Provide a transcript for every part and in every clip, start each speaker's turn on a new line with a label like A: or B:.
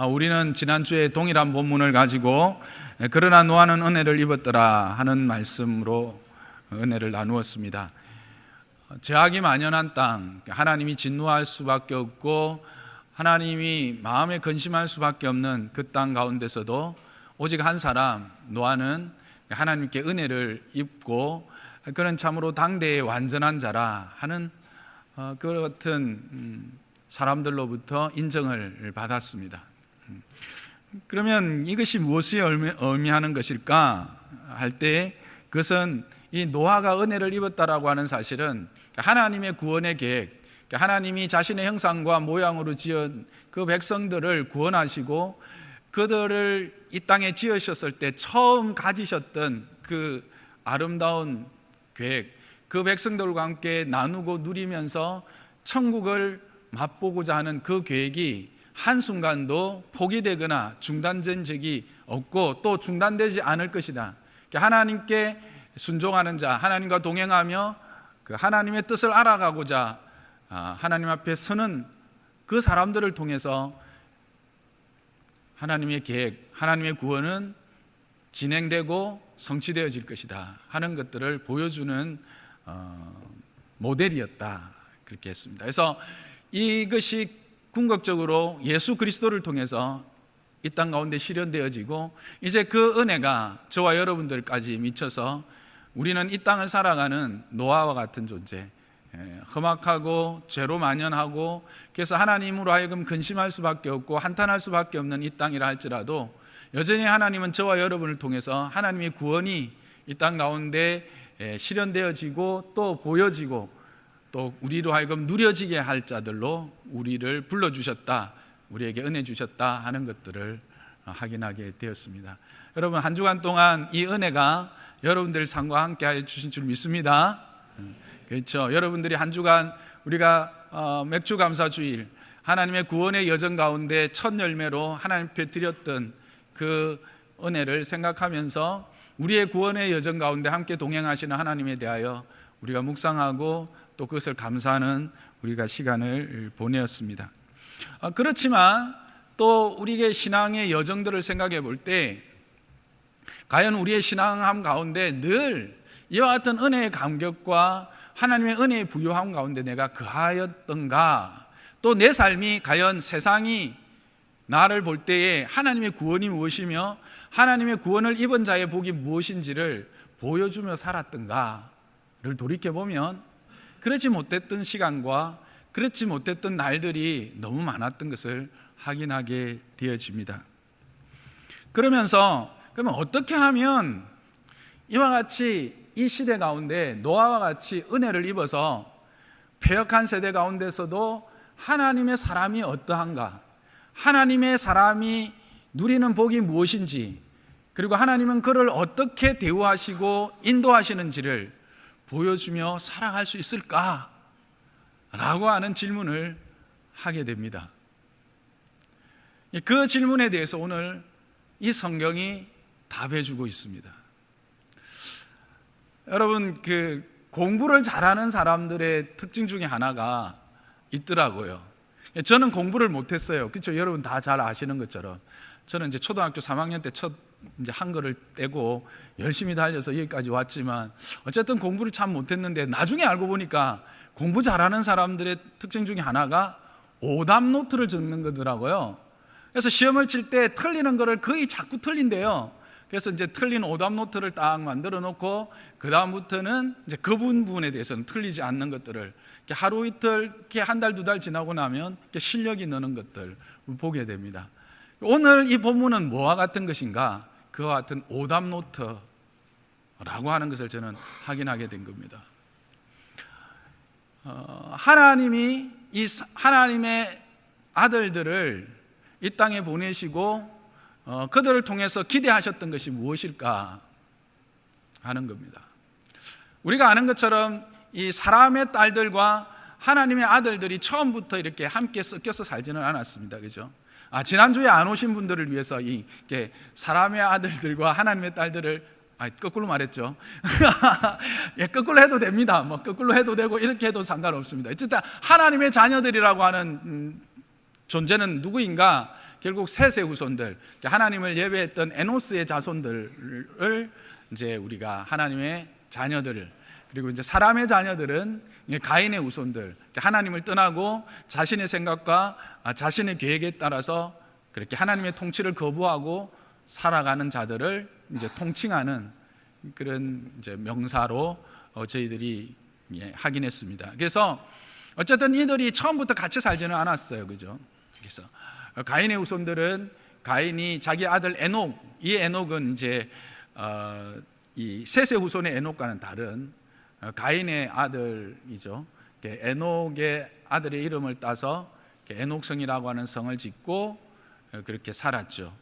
A: 우리는 지난주에 동일한 본문을 가지고 그러나 노아는 은혜를 입었더라 하는 말씀으로 은혜를 나누었습니다. 죄악이 만연한 땅, 하나님이 진노할 수밖에 없고 하나님이 마음에 근심할 수밖에 없는 그 땅 가운데서도 오직 한 사람 노아는 하나님께 은혜를 입고 그는 참으로 당대의 완전한 자라 하는 그 같은 사람들로부터 인정을 받았습니다. 그러면 이것이 무엇을 의미하는 것일까 할 때 그것은 이 노아가 은혜를 입었다라고 하는 사실은 하나님의 구원의 계획, 하나님이 자신의 형상과 모양으로 지은 그 백성들을 구원하시고 그들을 이 땅에 지으셨을 때 처음 가지셨던 그 아름다운 계획, 그 백성들과 함께 나누고 누리면서 천국을 맛보고자 하는 그 계획이 한순간도 포기되거나 중단된 적이 없고 또 중단되지 않을 것이다. 하나님께 순종하는 자, 하나님과 동행하며 그 하나님의 뜻을 알아가고자 하나님 앞에 서는 그 사람들을 통해서 하나님의 계획, 하나님의 구원은 진행되고 성취되어질 것이다 하는 것들을 보여주는 모델이었다, 그렇게 했습니다. 그래서 이것이 궁극적으로 예수 그리스도를 통해서 이 땅 가운데 실현되어지고 이제 그 은혜가 저와 여러분들까지 미쳐서 우리는 이 땅을 살아가는 노아와 같은 존재, 험악하고 죄로 만연하고 그래서 하나님으로 하여금 근심할 수밖에 없고 한탄할 수밖에 없는 이 땅이라 할지라도 여전히 하나님은 저와 여러분을 통해서 하나님의 구원이 이 땅 가운데 실현되어지고 또 보여지고 또 우리로 하여금 누려지게 할 자들로 우리를 불러주셨다, 우리에게 은혜 주셨다 하는 것들을 확인하게 되었습니다. 여러분, 한 주간 동안 이 은혜가 여러분들 삶과 함께 해 주신 줄 믿습니다. 그렇죠. 여러분들이 한 주간 우리가 맥주 감사 주일 하나님의 구원의 여정 가운데 첫 열매로 하나님께 드렸던 그 은혜를 생각하면서 우리의 구원의 여정 가운데 함께 동행하시는 하나님에 대하여 우리가 묵상하고 또 그것을 감사하는 우리가 시간을 보내었습니다. 그렇지만 또 우리의 신앙의 여정들을 생각해 볼 때 과연 우리의 신앙함 가운데 늘 이와 같은 은혜의 감격과 하나님의 은혜의 부요함 가운데 내가 거하였던가, 또 내 삶이 과연 세상이 나를 볼 때에 하나님의 구원이 무엇이며 하나님의 구원을 입은 자의 복이 무엇인지를 보여주며 살았던가를 돌이켜보면 그렇지 못했던 시간과 그렇지 못했던 날들이 너무 많았던 것을 확인하게 되어집니다. 그러면 어떻게 하면 이와 같이 이 시대 가운데 노아와 같이 은혜를 입어서 패역한 세대 가운데서도 하나님의 사람이 어떠한가, 하나님의 사람이 누리는 복이 무엇인지, 그리고 하나님은 그를 어떻게 대우하시고 인도하시는지를 보여주며 살아갈 수 있을까? 라고 하는 질문을 하게 됩니다. 그 질문에 대해서 오늘 이 성경이 답해주고 있습니다. 여러분, 그 공부를 잘하는 사람들의 특징 중에 하나가 있더라고요. 저는 공부를 못했어요. 그렇죠? 여러분 다 잘 아시는 것처럼 저는 이제 초등학교 3학년 때 첫 이제 한글을 떼고 열심히 달려서 여기까지 왔지만 어쨌든 공부를 참 못했는데 나중에 알고 보니까 공부 잘하는 사람들의 특징 중에 하나가 오답 노트를 적는 거더라고요. 그래서 시험을 칠 때 틀리는 거를 거의 자꾸 틀린대요. 그래서 이제 틀린 오답 노트를 딱 만들어 놓고 그 다음부터는 이제 그 부분에 대해서는 틀리지 않는 것들을 하루 이틀, 한 달, 두 달 지나고 나면 실력이 느는 것들 보게 됩니다. 오늘 이 본문은 뭐와 같은 것인가? 그와 같은 오답 노트라고 하는 것을 저는 확인하게 된 겁니다. 하나님이 이 하나님의 아들들을 이 땅에 보내시고 그들을 통해서 기대하셨던 것이 무엇일까 하는 겁니다. 우리가 아는 것처럼 이 사람의 딸들과 하나님의 아들들이 처음부터 이렇게 함께 섞여서 살지는 않았습니다. 그죠? 지난주에 안 오신 분들을 위해서 이렇게 사람의 아들들과 하나님의 딸들을 거꾸로 말했죠. 예, 거꾸로 해도 됩니다. 뭐 거꾸로 해도 되고 이렇게 해도 상관없습니다. 어쨌든 하나님의 자녀들이라고 하는 존재는 누구인가? 결국 셋의 후손들, 하나님을 예배했던 에노스의 자손들을 이제 우리가 하나님의 자녀들을, 그리고 이제 사람의 자녀들은 가인의 후손들, 하나님을 떠나고 자신의 생각과 자신의 계획에 따라서 그렇게 하나님의 통치를 거부하고 살아가는 자들을 이제 통칭하는 그런 이제 명사로 저희들이 확인했습니다. 그래서 어쨌든 이들이 처음부터 같이 살지는 않았어요, 그죠? 그래서 가인의 후손들은 가인이 자기 아들 에녹, 이 에녹은 이제 이 셋의 후손의 에녹과는 다른 가인의 아들이죠. 에녹의 아들의 이름을 따서 에녹성이라고 하는 성을 짓고 그렇게 살았죠.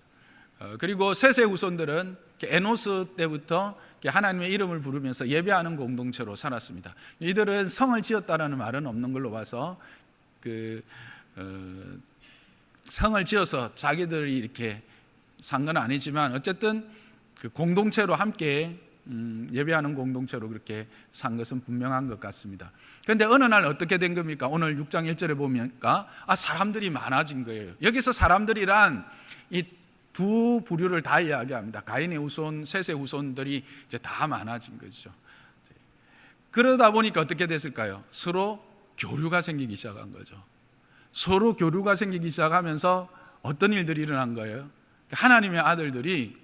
A: 그리고 셋의 후손들은 에노스 때부터 하나님의 이름을 부르면서 예배하는 공동체로 살았습니다. 이들은 성을 지었다는 말은 없는 걸로 봐서 성을 지어서 자기들이 이렇게 산 건 아니지만 어쨌든 그 공동체로 함께 예배하는 공동체로 그렇게 산 것은 분명한 것 같습니다. 그런데 어느 날 어떻게 된 겁니까? 오늘 6장 1절에 보니까 사람들이 많아진 거예요. 여기서 사람들이란 이 두 부류를 다 이야기합니다. 가인의 후손, 셋의 후손들이 이제 다 많아진 거죠. 그러다 보니까 어떻게 됐을까요? 서로 교류가 생기기 시작한 거죠. 서로 교류가 생기기 시작하면서 어떤 일들이 일어난 거예요? 하나님의 아들들이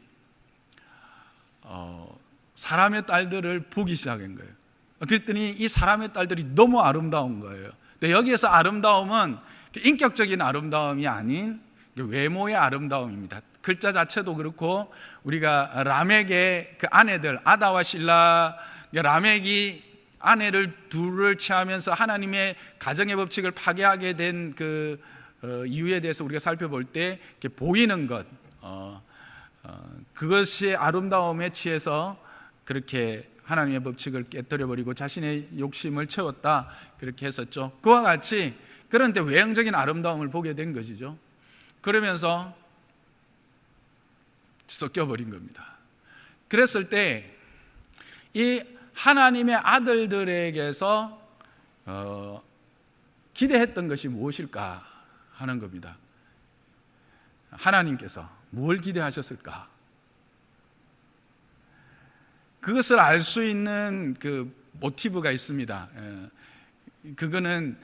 A: 사람의 딸들을 보기 시작한 거예요. 그랬더니 이 사람의 딸들이 너무 아름다운 거예요. 근데 여기에서 아름다움은 인격적인 아름다움이 아닌 외모의 아름다움입니다. 글자 자체도 그렇고 우리가 라멕의 그 아내들 아다와 실라, 라멕이 아내를 둘을 취하면서 하나님의 가정의 법칙을 파괴하게 된 그 이유에 대해서 우리가 살펴볼 때 보이는 것, 그것이 아름다움에 취해서 그렇게 하나님의 법칙을 깨뜨려버리고 자신의 욕심을 채웠다, 그렇게 했었죠. 그와 같이 그런데 외형적인 아름다움을 보게 된 것이죠. 그러면서 섞여버린 겁니다. 그랬을 때 이 하나님의 아들들에게서 기대했던 것이 무엇일까 하는 겁니다. 하나님께서 뭘 기대하셨을까? 그것을 알 수 있는 그 모티브가 있습니다. 그거는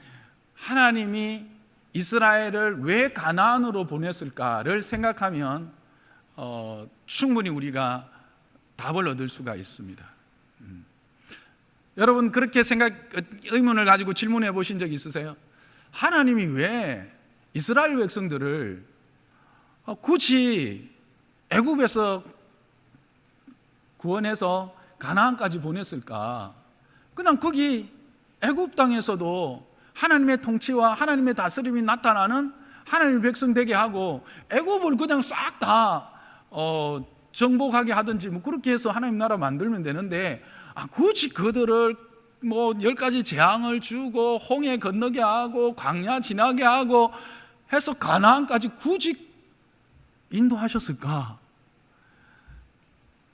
A: 하나님이 이스라엘을 왜 가나안으로 보냈을까를 생각하면 충분히 우리가 답을 얻을 수가 있습니다. 여러분 그렇게 의문을 가지고 질문해 보신 적 있으세요? 하나님이 왜 이스라엘 백성들을 굳이 애굽에서 구원해서 가나안까지 보냈을까? 그냥 거기 애굽 땅에서도 하나님의 통치와 하나님의 다스림이 나타나는 하나님의 백성 되게 하고 애굽을 그냥 싹 다 정복하게 하든지 뭐 그렇게 해서 하나님 나라 만들면 되는데 굳이 그들을 뭐 10가지 재앙을 주고 홍해 건너게 하고 광야 지나게 하고 해서 가나안까지 굳이 인도하셨을까?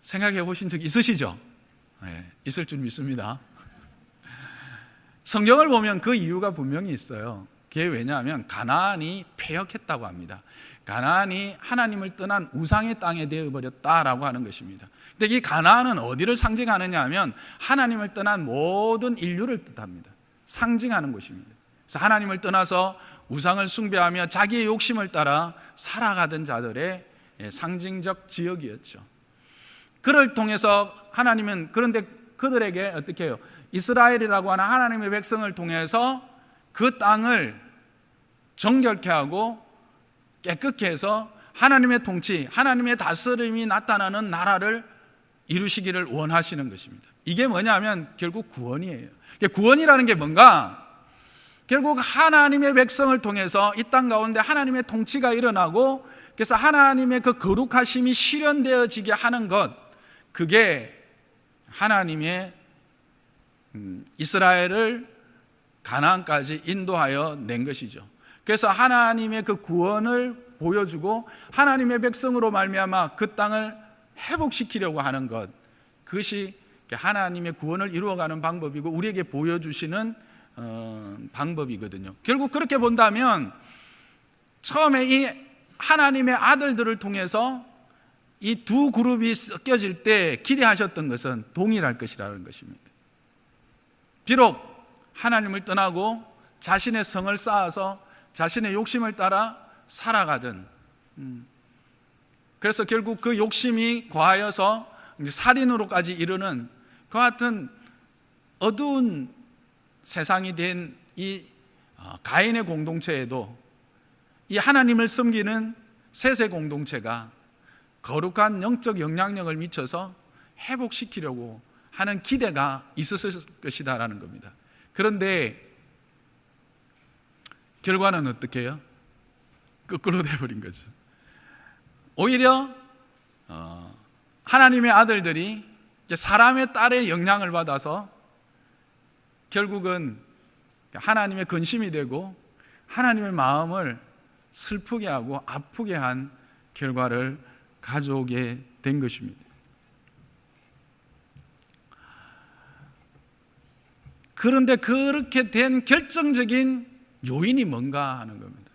A: 생각해 보신 적 있으시죠? 네, 있을 줄 믿습니다. 성경을 보면 그 이유가 분명히 있어요. 그게 왜냐하면 가나안이 패역했다고 합니다. 가나안이 하나님을 떠난 우상의 땅에 되어버렸다라고 하는 것입니다. 근데 이 가나안은 어디를 상징하느냐 하면 하나님을 떠난 모든 인류를 뜻합니다. 상징하는 곳입니다. 그래서 하나님을 떠나서 우상을 숭배하며 자기의 욕심을 따라 살아가던 자들의 상징적 지역이었죠. 그를 통해서 하나님은 그런데 그들에게 어떻게 해요? 이스라엘이라고 하는 하나님의 백성을 통해서 그 땅을 정결케 하고 깨끗게 해서 하나님의 통치, 하나님의 다스림이 나타나는 나라를 이루시기를 원하시는 것입니다. 이게 뭐냐면 결국 구원이에요. 구원이라는 게 뭔가? 결국 하나님의 백성을 통해서 이 땅 가운데 하나님의 통치가 일어나고 그래서 하나님의 그 거룩하심이 실현되어지게 하는 것, 그게 하나님의 이스라엘을 가나안까지 인도하여 낸 것이죠. 그래서 하나님의 그 구원을 보여주고 하나님의 백성으로 말미암아 그 땅을 회복시키려고 하는 것, 그것이 하나님의 구원을 이루어가는 방법이고 우리에게 보여주시는 방법이거든요. 결국 그렇게 본다면 처음에 이 하나님의 아들들을 통해서 이 두 그룹이 섞여질 때 기대하셨던 것은 동일할 것이라는 것입니다. 비록 하나님을 떠나고 자신의 성을 쌓아서 자신의 욕심을 따라 살아가든, 그래서 결국 그 욕심이 과하여서 살인으로까지 이르는 그 같은 어두운 세상이 된 이 가인의 공동체에도 이 하나님을 섬기는 셋의 공동체가 거룩한 영적 영향력을 미쳐서 회복시키려고 하는 기대가 있었을 것이다라는 겁니다. 그런데 결과는 어떻게 해요? 거꾸로 돼버린 거죠. 오히려 하나님의 아들들이 사람의 딸의 영향을 받아서 결국은 하나님의 근심이 되고 하나님의 마음을 슬프게 하고 아프게 한 결과를 가져오게 된 것입니다. 그런데 그렇게 된 결정적인 요인이 뭔가 하는 겁니다.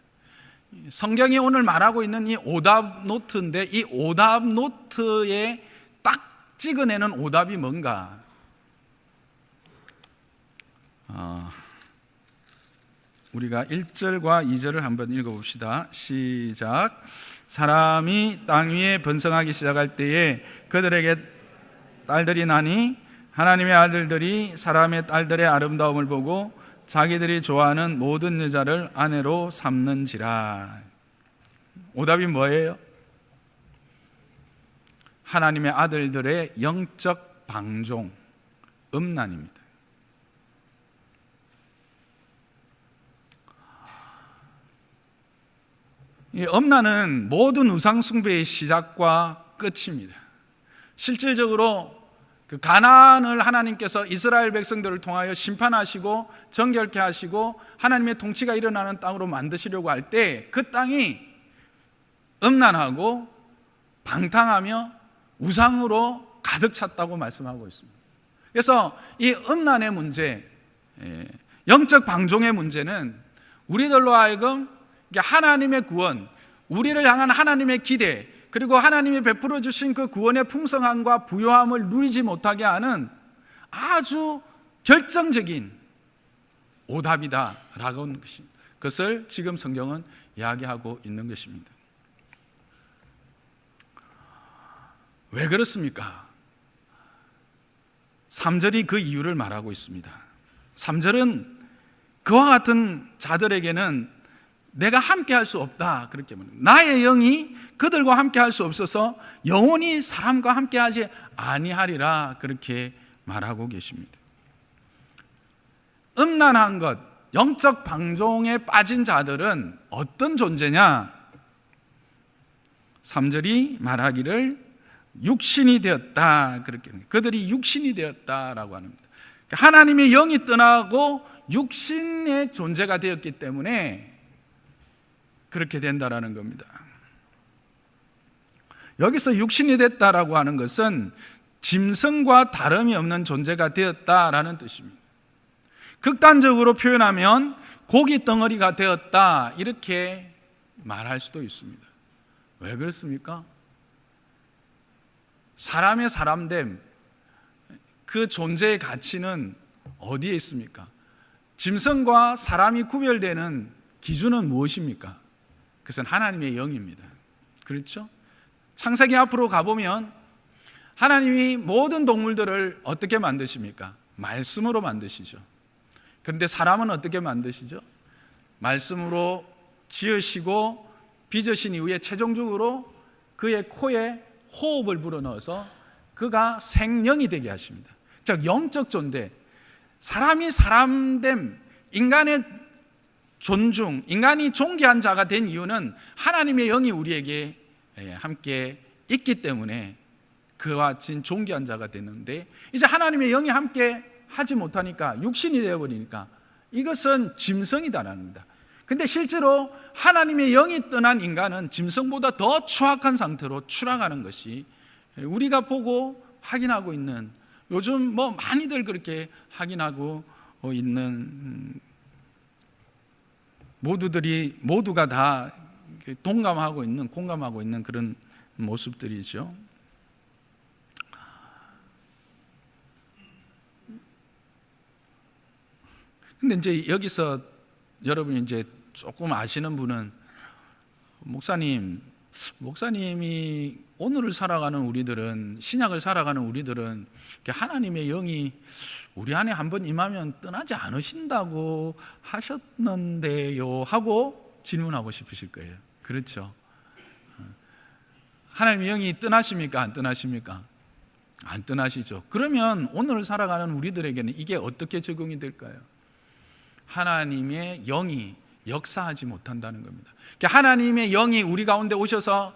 A: 성경이 오늘 말하고 있는 이 오답 노트인데, 이 오답 노트에 딱 찍어내는 오답이 뭔가? 우리가 1절과 2절을 한번 읽어봅시다. 시작. 사람이 땅 위에 번성하기 시작할 때에 그들에게 딸들이 나니 하나님의 아들들이 사람의 딸들의 아름다움을 보고 자기들이 좋아하는 모든 여자를 아내로 삼는지라. 오답이 뭐예요? 하나님의 아들들의 영적 방종, 음란입니다. 이 음란은 모든 우상 숭배의 시작과 끝입니다. 실질적으로 그 가나안을 하나님께서 이스라엘 백성들을 통하여 심판하시고 정결케 하시고 하나님의 통치가 일어나는 땅으로 만드시려고 할 때 그 땅이 음란하고 방탕하며 우상으로 가득 찼다고 말씀하고 있습니다. 그래서 이 음란의 문제, 영적 방종의 문제는 우리들로 하여금 하나님의 구원, 우리를 향한 하나님의 기대, 그리고 하나님이 베풀어 주신 그 구원의 풍성함과 부요함을 누리지 못하게 하는 아주 결정적인 오답이다라고 하는 것을 지금 성경은 이야기하고 있는 것입니다. 왜 그렇습니까? 3절이 그 이유를 말하고 있습니다. 3절은 그와 같은 자들에게는 내가 함께 할 수 없다, 그렇게 말합니다. 나의 영이 그들과 함께 할 수 없어서 영원히 사람과 함께 하지 아니하리라, 그렇게 말하고 계십니다. 음란한 것, 영적 방종에 빠진 자들은 어떤 존재냐? 3절이 말하기를 육신이 되었다, 그렇게 그들이 육신이 되었다라고 합니다. 하나님의 영이 떠나고 육신의 존재가 되었기 때문에 그렇게 된다라는 겁니다. 여기서 육신이 됐다라고 하는 것은 짐승과 다름이 없는 존재가 되었다라는 뜻입니다. 극단적으로 표현하면 고기 덩어리가 되었다, 이렇게 말할 수도 있습니다. 왜 그렇습니까? 사람의 사람됨, 그 존재의 가치는 어디에 있습니까? 짐승과 사람이 구별되는 기준은 무엇입니까? 그것은 하나님의 영입니다. 그렇죠? 창세기 앞으로 가보면 하나님이 모든 동물들을 어떻게 만드십니까? 말씀으로 만드시죠. 그런데 사람은 어떻게 만드시죠? 말씀으로 지으시고 빚으신 이후에 최종적으로 그의 코에 호흡을 불어넣어서 그가 생명이 되게 하십니다. 즉 영적 존재, 사람이 사람됨, 인간의 존중, 인간이 존귀한 자가 된 이유는 하나님의 영이 우리에게 함께 있기 때문에 그와 같은 존귀한 자가 되는데, 이제 하나님의 영이 함께 하지 못하니까 육신이 되어버리니까 이것은 짐승이다라는 겁니다. 근데 실제로 하나님의 영이 떠난 인간은 짐승보다 더 추악한 상태로 추락하는 것이 우리가 보고 확인하고 있는, 요즘 많이들 그렇게 확인하고 있는, 모두가 다 공감하고 있는 그런 모습들이죠. 근데 이제 여기서 여러분이 이제 조금 아시는 분은 목사님이 오늘을 살아가는 우리들은, 신약을 살아가는 우리들은 하나님의 영이 우리 안에 한번 임하면 떠나지 않으신다고 하셨는데요 하고 질문하고 싶으실 거예요. 그렇죠? 하나님의 영이 떠나십니까? 안 떠나십니까? 안 떠나시죠. 그러면 오늘을 살아가는 우리들에게는 이게 어떻게 적용이 될까요? 하나님의 영이 역사하지 못한다는 겁니다. 하나님의 영이 우리 가운데 오셔서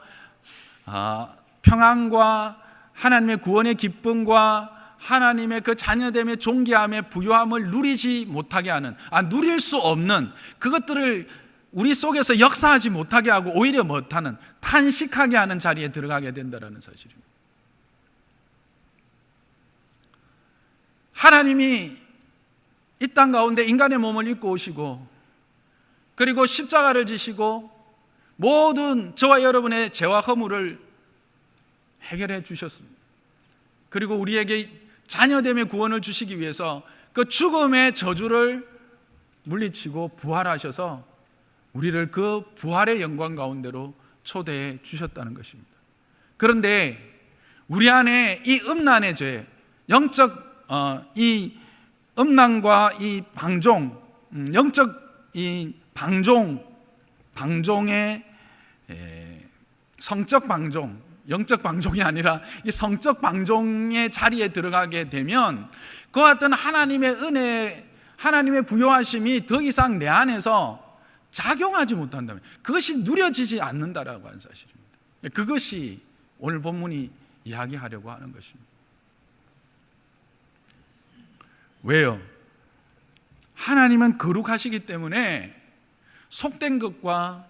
A: 평안과 하나님의 구원의 기쁨과 하나님의 그 자녀됨의 존귀함의 부요함을 누리지 못하게 하는, 누릴 수 없는 그것들을 우리 속에서 역사하지 못하게 하고 오히려 못하는, 탄식하게 하는 자리에 들어가게 된다는 사실입니다. 하나님이 이 땅 가운데 인간의 몸을 입고 오시고, 그리고 십자가를 지시고 모든 저와 여러분의 죄와 허물을 해결해 주셨습니다. 그리고 우리에게 자녀됨의 구원을 주시기 위해서 그 죽음의 저주를 물리치고 부활하셔서 우리를 그 부활의 영광 가운데로 초대해 주셨다는 것입니다. 그런데 우리 안에 이 음란의 죄, 이 음란과 이 방종, 영적 이 방종의 성적 방종, 영적 방종이 아니라 이 성적 방종의 자리에 들어가게 되면 그와 같은 하나님의 은혜, 하나님의 부요하심이 더 이상 내 안에서 작용하지 못한다면, 그것이 누려지지 않는다라고 하는 사실입니다. 그것이 오늘 본문이 이야기하려고 하는 것입니다. 왜요? 하나님은 거룩하시기 때문에 속된 것과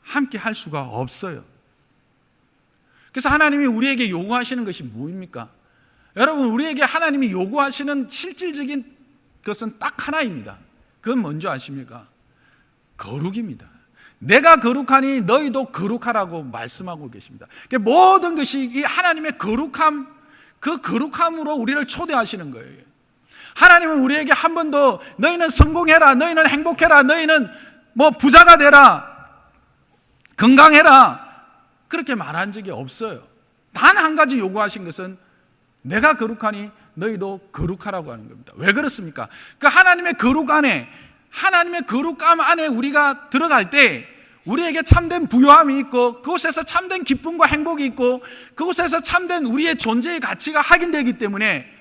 A: 함께 할 수가 없어요. 그래서 하나님이 우리에게 요구하시는 것이 무엇입니까? 여러분, 우리에게 하나님이 요구하시는 실질적인 것은 딱 하나입니다. 그건 뭔지 아십니까? 거룩입니다. 내가 거룩하니 너희도 거룩하라고 말씀하고 계십니다. 모든 것이 이 하나님의 거룩함, 그 거룩함으로 우리를 초대하시는 거예요. 하나님은 우리에게 한 번도 너희는 성공해라, 너희는 행복해라, 너희는 부자가 되라, 건강해라, 그렇게 말한 적이 없어요. 단 한 가지 요구하신 것은 내가 거룩하니 너희도 거룩하라고 하는 겁니다. 왜 그렇습니까? 그 하나님의 거룩 안에, 하나님의 거룩함 안에 우리가 들어갈 때 우리에게 참된 부요함이 있고, 그곳에서 참된 기쁨과 행복이 있고, 그곳에서 참된 우리의 존재의 가치가 확인되기 때문에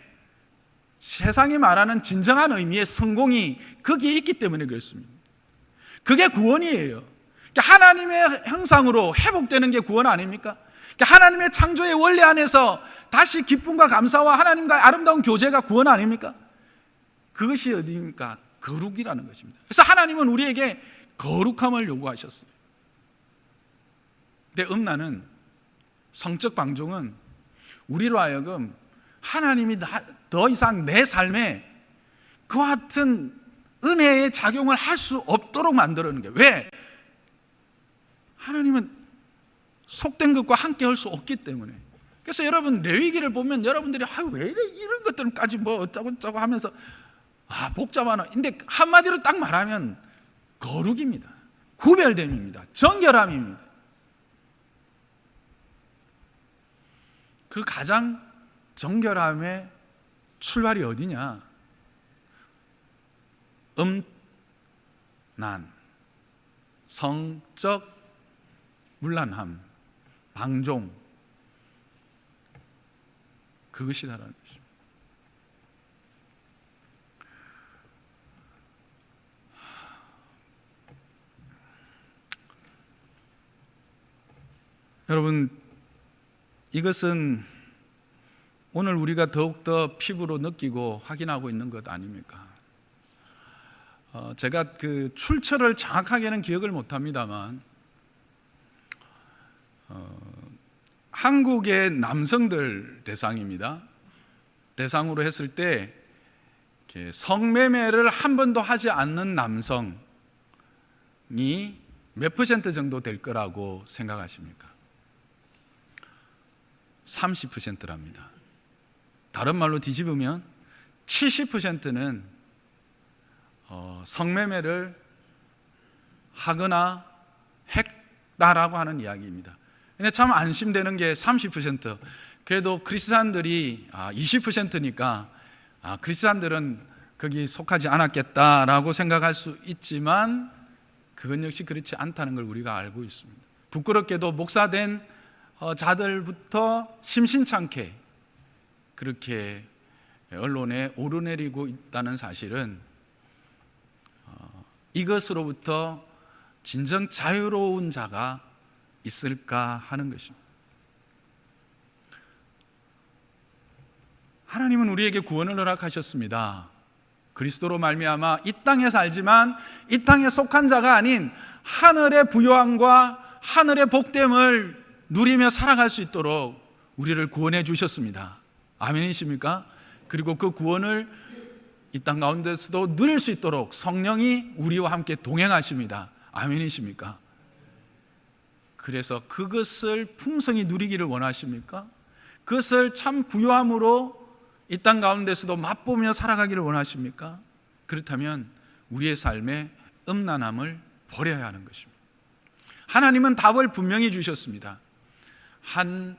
A: 세상이 말하는 진정한 의미의 성공이 거기에 있기 때문에 그렇습니다. 그게 구원이에요. 하나님의 형상으로 회복되는 게 구원 아닙니까? 하나님의 창조의 원리 안에서 다시 기쁨과 감사와 하나님과의 아름다운 교제가 구원 아닙니까? 그것이 어디입니까? 거룩이라는 것입니다. 그래서 하나님은 우리에게 거룩함을 요구하셨어요. 근데 음란은, 성적 방종은 우리로 하여금 하나님이 더 이상 내 삶에 그와 같은 은혜의 작용을 할 수 없도록 만들어내는 거예요. 왜? 하나님은 속된 것과 함께 할 수 없기 때문에. 그래서 여러분, 레위기를 보면 여러분들이 왜 이래, 이런 것들까지 어쩌고 하면서 복잡하나. 근데 한마디로 딱 말하면 거룩입니다. 구별됨입니다. 정결함입니다. 그 가장 정결함의 출발이 어디냐? 음란, 성적 문란함, 방종, 그것이다라는 것입니다. 여러분, 이것은 오늘 우리가 더욱더 피부로 느끼고 확인하고 있는 것 아닙니까? 제가 그 출처를 정확하게는 기억을 못합니다만 한국의 남성들 대상입니다. 대상으로 했을 때 성매매를 한 번도 하지 않는 남성이 몇 퍼센트 정도 될 거라고 생각하십니까? 30%랍니다. 다른 말로 뒤집으면 70%는 성매매를 하거나 했다라고 하는 이야기입니다. 근데 참 안심되는 게 30%. 그래도 크리스찬들이 20%니까 크리스찬들은 거기 속하지 않았겠다라고 생각할 수 있지만 그건 역시 그렇지 않다는 걸 우리가 알고 있습니다. 부끄럽게도 목사된 자들부터 심심찮게 그렇게 언론에 오르내리고 있다는 사실은 이것으로부터 진정 자유로운 자가 있을까 하는 것입니다. 하나님은 우리에게 구원을 허락하셨습니다. 그리스도로 말미암아 이 땅에 살지만 이 땅에 속한 자가 아닌 하늘의 부요함과 하늘의 복됨을 누리며 살아갈 수 있도록 우리를 구원해 주셨습니다. 아멘이십니까? 그리고 그 구원을 이 땅 가운데서도 누릴 수 있도록 성령이 우리와 함께 동행하십니다. 아멘이십니까? 그래서 그것을 풍성히 누리기를 원하십니까? 그것을 참 부요함으로 이 땅 가운데서도 맛보며 살아가기를 원하십니까? 그렇다면 우리의 삶에 음란함을 버려야 하는 것입니다. 하나님은 답을 분명히 주셨습니다. 한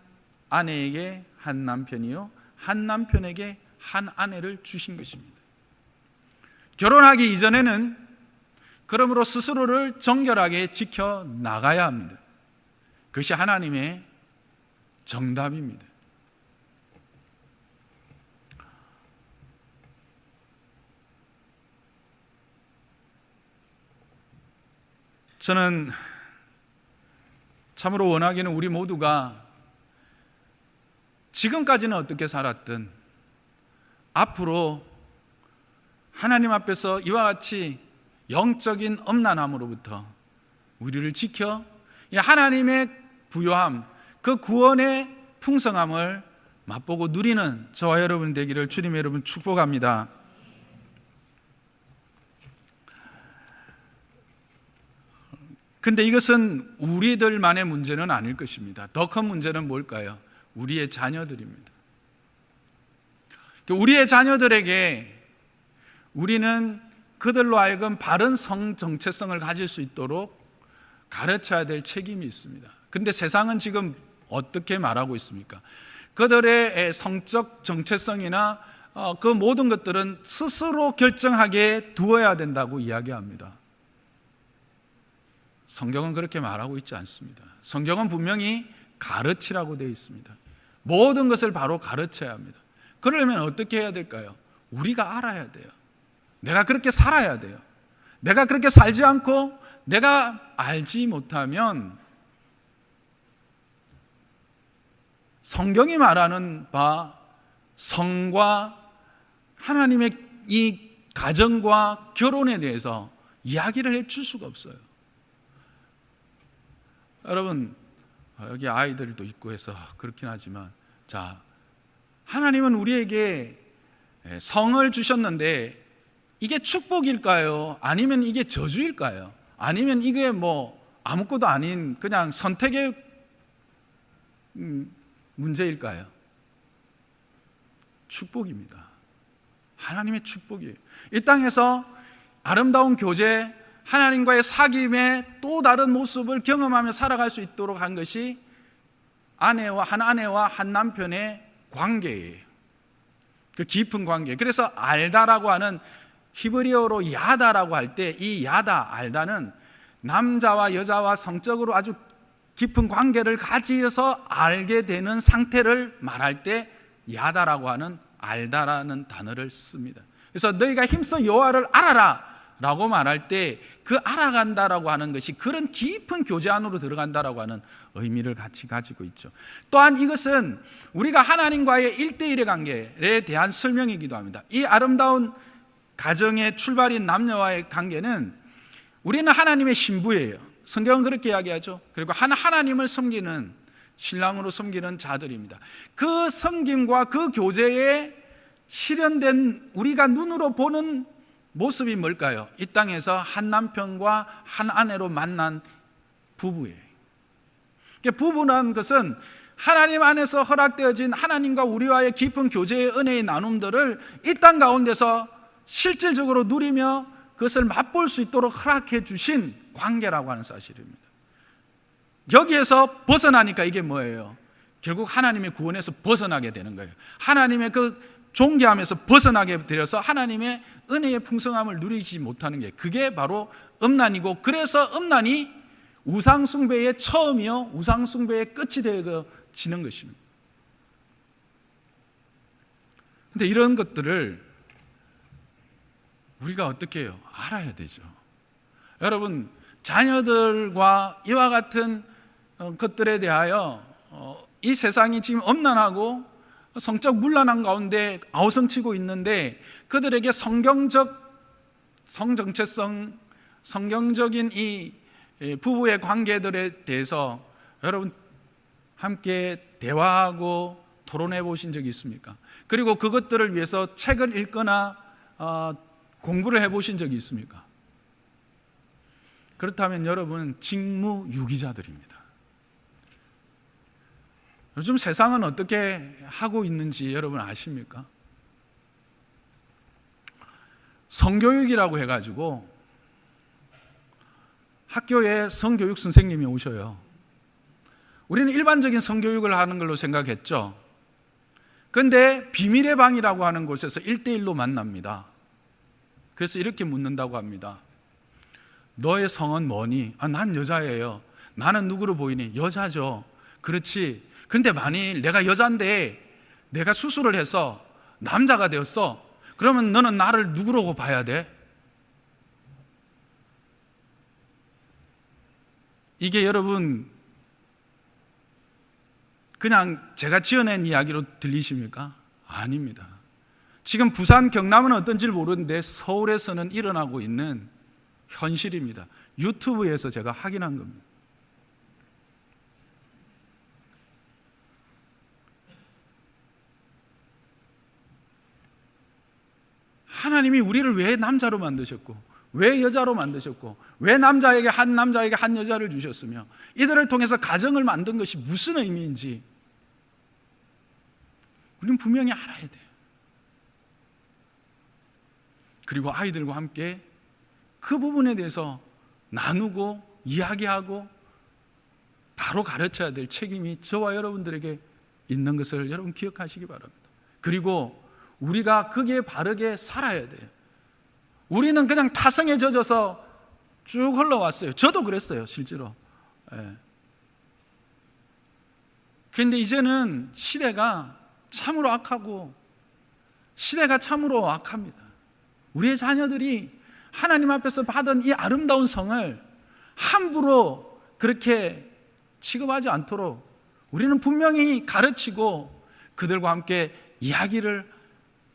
A: 아내에게 한 남편이요, 한 남편에게 한 아내를 주신 것입니다. 결혼하기 이전에는 그러므로 스스로를 정결하게 지켜 나가야 합니다. 그것이 하나님의 정답입니다. 저는 참으로 원하기는 우리 모두가 지금까지는 어떻게 살았든 앞으로 하나님 앞에서 이와 같이 영적인 음란함으로부터 우리를 지켜 하나님의 부요함, 그 구원의 풍성함을 맛보고 누리는 저와 여러분 되기를 주님의 여러분 축복합니다. 근데 이것은 우리들만의 문제는 아닐 것입니다. 더 큰 문제는 뭘까요? 우리의 자녀들입니다. 우리의 자녀들에게 우리는 그들로 하여금 바른 성 정체성을 가질 수 있도록 가르쳐야 될 책임이 있습니다. 그런데 세상은 지금 어떻게 말하고 있습니까? 그들의 성적 정체성이나 그 모든 것들은 스스로 결정하게 두어야 된다고 이야기합니다. 성경은 그렇게 말하고 있지 않습니다. 성경은 분명히 가르치라고 되어 있습니다. 모든 것을 바로 가르쳐야 합니다. 그러려면 어떻게 해야 될까요? 우리가 알아야 돼요. 내가 그렇게 살아야 돼요. 내가 그렇게 살지 않고 내가 알지 못하면 성경이 말하는 바 성과 하나님의 이 가정과 결혼에 대해서 이야기를 해줄 수가 없어요. 여러분, 여기 아이들도 있고 해서 그렇긴 하지만, 자, 하나님은 우리에게 성을 주셨는데 이게 축복일까요? 아니면 이게 저주일까요? 아니면 이게 아무것도 아닌 그냥 선택의 문제일까요? 축복입니다. 하나님의 축복이에요. 이 땅에서 아름다운 교제, 하나님과의 사귐의 또 다른 모습을 경험하며 살아갈 수 있도록 한 것이 아내와 한 남편의 관계예요. 그 깊은 관계. 그래서 알다라고 하는 히브리어로 야다라고 할 때 이 야다, 알다는 남자와 여자와 성적으로 아주 깊은 관계를 가지어서 알게 되는 상태를 말할 때 야다라고 하는 알다라는 단어를 씁니다. 그래서 너희가 힘써 여호와를 알아라 라고 말할 때 그 알아간다라고 하는 것이 그런 깊은 교제 안으로 들어간다라고 하는 의미를 같이 가지고 있죠. 또한 이것은 우리가 하나님과의 1대1의 관계에 대한 설명이기도 합니다. 이 아름다운 가정의 출발인 남녀와의 관계는 우리는 하나님의 신부예요. 성경은 그렇게 이야기하죠. 그리고 하나님을 섬기는 신랑으로 섬기는 자들입니다. 그 섬김과 그 교제에 실현된 우리가 눈으로 보는 모습이 뭘까요? 이 땅에서 한 남편과 한 아내로 만난 부부예요. 부부라는 것은 하나님 안에서 허락되어진 하나님과 우리와의 깊은 교제의 은혜의 나눔들을 이 땅 가운데서 실질적으로 누리며 그것을 맛볼 수 있도록 허락해 주신 관계라고 하는 사실입니다. 여기에서 벗어나니까 이게 뭐예요? 결국 하나님의 구원에서 벗어나게 되는 거예요. 하나님의 그 존귀함에서 벗어나게 되어서 하나님의 은혜의 풍성함을 누리지 못하는 게, 그게 바로 음란이고, 그래서 음란이 우상숭배의 처음이요 우상숭배의 끝이 되어지는 것입니다. 그런데 이런 것들을 우리가 어떻게 해요? 알아야 되죠. 여러분, 자녀들과 이와 같은 것들에 대하여 이 세상이 지금 엄난하고 성적 문란한 가운데 아우성치고 있는데, 그들에게 성경적 성정체성, 성경적인 이 부부의 관계들에 대해서 여러분 함께 대화하고 토론해 보신 적이 있습니까? 그리고 그것들을 위해서 책을 읽거나 공부를 해 보신 적이 있습니까? 그렇다면 여러분은 직무유기자들입니다. 요즘 세상은 어떻게 하고 있는지 여러분 아십니까? 성교육이라고 해가지고 학교에 성교육 선생님이 오셔요. 우리는 일반적인 성교육을 하는 걸로 생각했죠. 그런데 비밀의 방이라고 하는 곳에서 1대1로 만납니다. 그래서 이렇게 묻는다고 합니다. 너의 성은 뭐니? 난 여자예요. 나는 누구로 보이니? 여자죠. 그렇지. 그런데 만일 내가 여잔데 내가 수술을 해서 남자가 되었어. 그러면 너는 나를 누구로 봐야 돼? 이게 여러분 그냥 제가 지어낸 이야기로 들리십니까? 아닙니다. 지금 부산, 경남은 어떤지 모르는데 서울에서는 일어나고 있는 현실입니다. 유튜브에서 제가 확인한 겁니다. 하나님이 우리를 왜 남자로 만드셨고, 왜 여자로 만드셨고, 왜 남자에게 한 여자를 주셨으며, 이들을 통해서 가정을 만든 것이 무슨 의미인지 우리는 분명히 알아야 돼요. 그리고 아이들과 함께 그 부분에 대해서 나누고 이야기하고 바로 가르쳐야 될 책임이 저와 여러분들에게 있는 것을 여러분 기억하시기 바랍니다. 그리고 우리가 거기에 바르게 살아야 돼요. 우리는 그냥 타성에 젖어서 쭉 흘러왔어요. 저도 그랬어요, 실제로. 그런데 이제는 시대가 참으로 악하고, 시대가 참으로 악합니다. 우리의 자녀들이 하나님 앞에서 받은 이 아름다운 성을 함부로 그렇게 취급하지 않도록 우리는 분명히 가르치고 그들과 함께 이야기를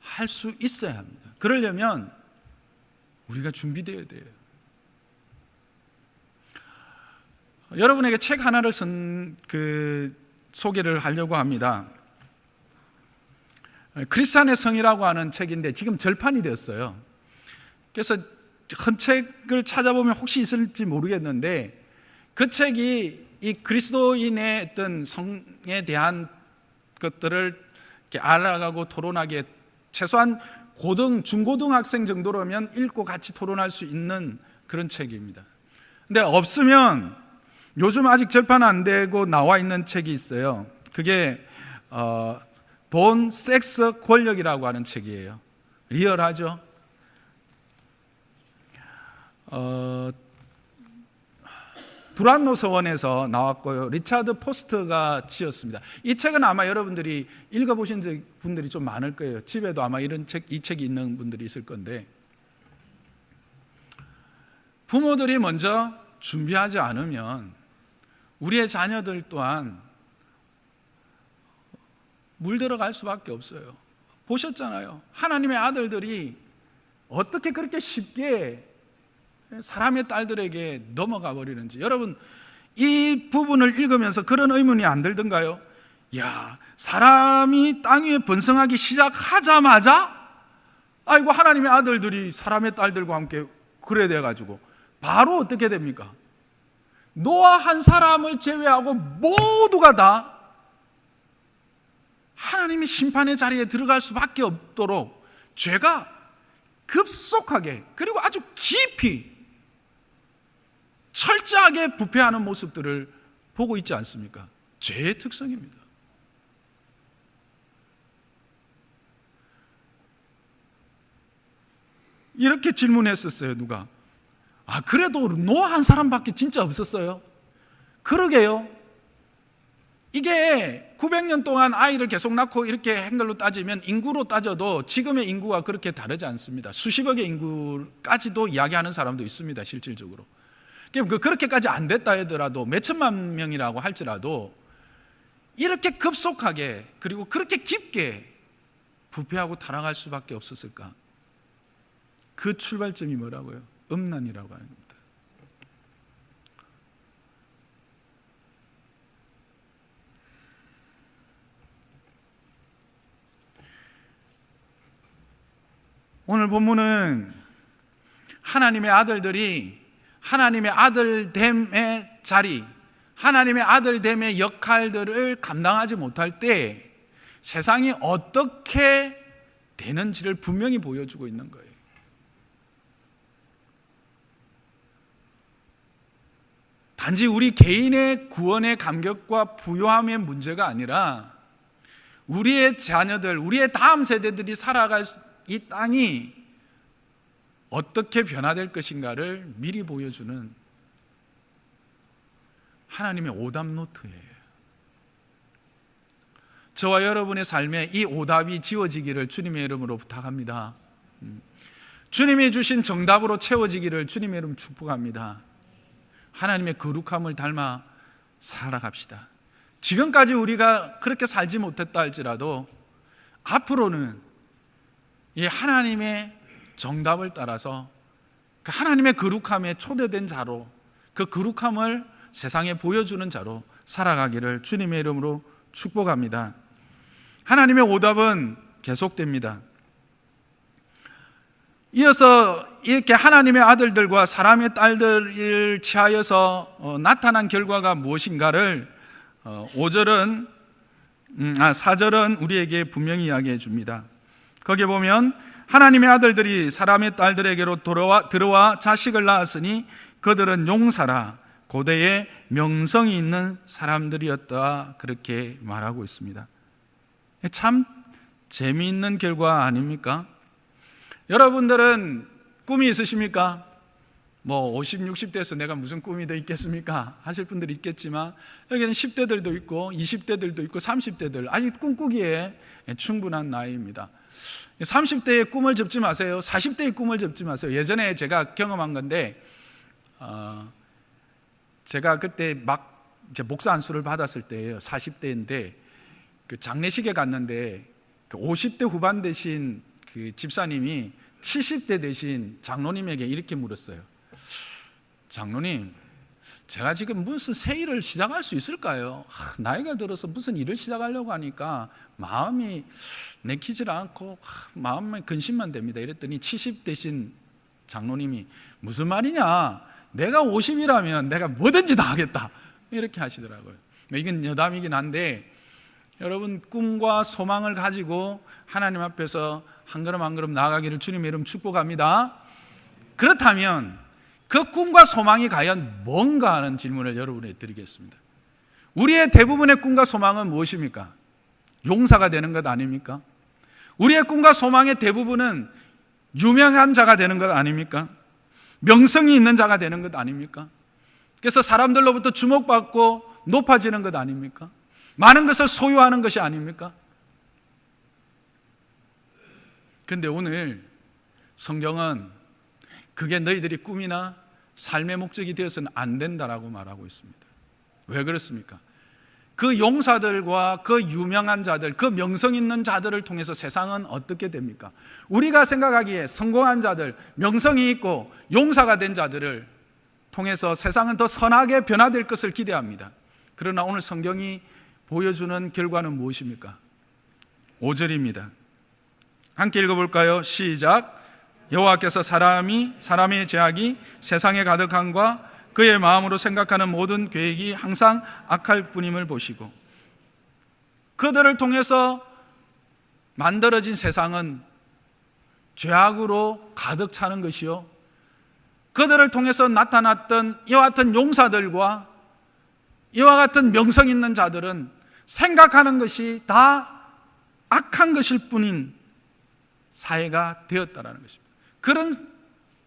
A: 할 수 있어야 합니다. 그러려면 우리가 준비되어야 돼요. 여러분에게 책 하나를 소개를 하려고 합니다. 크리스찬의 성이라고 하는 책인데 지금 절판이 되었어요. 그래서 헌 책을 찾아보면 혹시 있을지 모르겠는데, 그 책이 이 그리스도인의 어떤 성에 대한 것들을 이렇게 알아가고 토론하기에 최소한 중고등학생 정도라면 읽고 같이 토론할 수 있는 그런 책입니다. 근데 없으면 요즘 아직 절판 안 되고 나와 있는 책이 있어요. 그게 돈, 섹스, 권력이라고 하는 책이에요. 리얼하죠? 두란노 서원에서 나왔고요. 리차드 포스트가 지었습니다. 이 책은 아마 여러분들이 읽어보신 분들이 좀 많을 거예요. 집에도 아마 이 책이 있는 분들이 있을 건데, 부모들이 먼저 준비하지 않으면 우리의 자녀들 또한 물들어갈 수밖에 없어요. 보셨잖아요. 하나님의 아들들이 어떻게 그렇게 쉽게 사람의 딸들에게 넘어가 버리는지. 여러분, 이 부분을 읽으면서 그런 의문이 안 들던가요? 야, 사람이 땅 위에 번성하기 시작하자마자 아이고 하나님의 아들들이 사람의 딸들과 함께 그래 돼가지고 바로 어떻게 됩니까? 노아 한 사람을 제외하고 모두가 다 하나님의 심판의 자리에 들어갈 수밖에 없도록 죄가 급속하게 그리고 아주 깊이 철저하게 부패하는 모습들을 보고 있지 않습니까? 죄의 특성입니다. 이렇게 질문했었어요. 누가? 그래도 노아 한 사람밖에 진짜 없었어요? 그러게요. 이게 900년 동안 아이를 계속 낳고 이렇게 한 걸로 따지면 인구로 따져도 지금의 인구가 그렇게 다르지 않습니다. 수십억의 인구까지도 이야기하는 사람도 있습니다. 실질적으로. 그렇게까지 안 됐다 하더라도 몇천만 명이라고 할지라도 이렇게 급속하게 그리고 그렇게 깊게 부패하고 타락할 수밖에 없었을까? 그 출발점이 뭐라고요? 음란이라고 하는 겁니다. 오늘 본문은 하나님의 아들들이 하나님의 아들됨의 자리, 하나님의 아들됨의 역할들을 감당하지 못할 때 세상이 어떻게 되는지를 분명히 보여주고 있는 거예요. 단지 우리 개인의 구원의 감격과 부요함의 문제가 아니라 우리의 자녀들, 우리의 다음 세대들이 살아갈 이 땅이 어떻게 변화될 것인가를 미리 보여주는 하나님의 오답 노트예요. 저와 여러분의 삶에 이 오답이 지워지기를 주님의 이름으로 부탁합니다. 주님이 주신 정답으로 채워지기를 주님의 이름 축복합니다. 하나님의 거룩함을 닮아 살아갑시다. 지금까지 우리가 그렇게 살지 못했다 할지라도 앞으로는 이 하나님의 정답을 따라서 그 하나님의 거룩함에 초대된 자로 그 거룩함을 세상에 보여주는 자로 살아가기를 주님의 이름으로 축복합니다. 하나님의 오답은 계속됩니다. 이어서 이렇게 하나님의 아들들과 사람의 딸들을 취하여서 나타난 결과가 무엇인가를 4절은 우리에게 분명히 이야기해 줍니다. 거기에 보면 하나님의 아들들이 사람의 딸들에게로 들어와 자식을 낳았으니 그들은 용사라 고대에 명성이 있는 사람들이었다, 그렇게 말하고 있습니다. 참 재미있는 결과 아닙니까? 여러분들은 꿈이 있으십니까? 50, 60대에서 내가 무슨 꿈이 더 있겠습니까? 하실 분들이 있겠지만 여기는 10대들도 있고 20대들도 있고 30대들 아직 꿈꾸기에 충분한 나이입니다. 30대의 꿈을 접지 마세요. 40대의 꿈을 접지 마세요. 예전에 제가 경험한 건데 제가 그때 막 이제 목사 안수를 받았을 때예요. 40대인데 그 장례식에 갔는데 그 50대 후반 되신 그 집사님이 70대 되신 장로님에게 이렇게 물었어요. 장로님, 제가 지금 무슨 새 일을 시작할 수 있을까요? 나이가 들어서 무슨 일을 시작하려고 하니까 마음이 내키질 않고 마음에 근심만 됩니다. 이랬더니 70대신 장로님이 무슨 말이냐? 내가 50이라면 내가 뭐든지 다 하겠다. 이렇게 하시더라고요. 이건 여담이긴 한데 여러분 꿈과 소망을 가지고 하나님 앞에서 한 걸음 한 걸음 나아가기를 주님의 이름 축복합니다. 그렇다면 그 꿈과 소망이 과연 뭔가 하는 질문을 여러분에게 드리겠습니다. 우리의 대부분의 꿈과 소망은 무엇입니까? 용사가 되는 것 아닙니까? 우리의 꿈과 소망의 대부분은 유명한 자가 되는 것 아닙니까? 명성이 있는 자가 되는 것 아닙니까? 그래서 사람들로부터 주목받고 높아지는 것 아닙니까? 많은 것을 소유하는 것이 아닙니까? 그런데 오늘 성경은 그게 너희들이 꿈이나 삶의 목적이 되어서는 안 된다라고 말하고 있습니다. 왜 그렇습니까? 그 용사들과 그 유명한 자들, 그 명성 있는 자들을 통해서 세상은 어떻게 됩니까? 우리가 생각하기에 성공한 자들, 명성이 있고 용사가 된 자들을 통해서 세상은 더 선하게 변화될 것을 기대합니다. 그러나 오늘 성경이 보여주는 결과는 무엇입니까? 5절입니다. 함께 읽어볼까요? 시작. 여호와께서 사람의 죄악이 세상에 가득함과 그의 마음으로 생각하는 모든 계획이 항상 악할 뿐임을 보시고, 그들을 통해서 만들어진 세상은 죄악으로 가득 차는 것이요, 그들을 통해서 나타났던 이와 같은 용사들과 이와 같은 명성 있는 자들은 생각하는 것이 다 악한 것일 뿐인 사회가 되었다라는 것입니다. 그런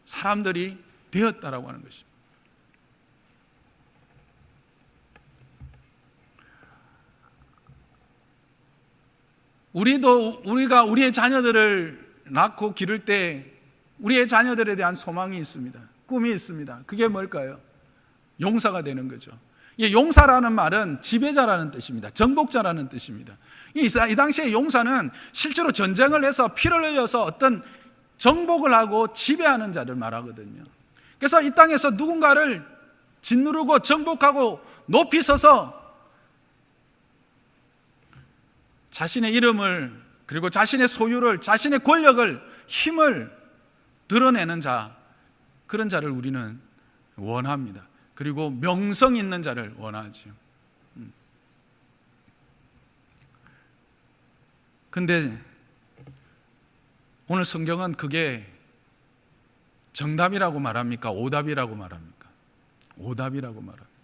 A: 사람들이 되었다라고 하는 것입니다. 우리가 우리의 자녀들을 낳고 기를 때 우리의 자녀들에 대한 소망이 있습니다. 꿈이 있습니다. 그게 뭘까요? 용사가 되는 거죠. 이 용사라는 말은 지배자라는 뜻입니다. 정복자라는 뜻입니다. 이 당시에 용사는 실제로 전쟁을 해서 피를 흘려서 어떤 정복을 하고 지배하는 자를 말하거든요. 그래서 이 땅에서 누군가를 짓누르고 정복하고 높이 서서 자신의 이름을, 그리고 자신의 소유를, 자신의 권력을, 힘을 드러내는 자, 그런 자를 우리는 원합니다. 그리고 명성 있는 자를 원하죠. 근데 오늘 성경은 그게 정답이라고 말합니까? 오답이라고 말합니까? 오답이라고 말합니다.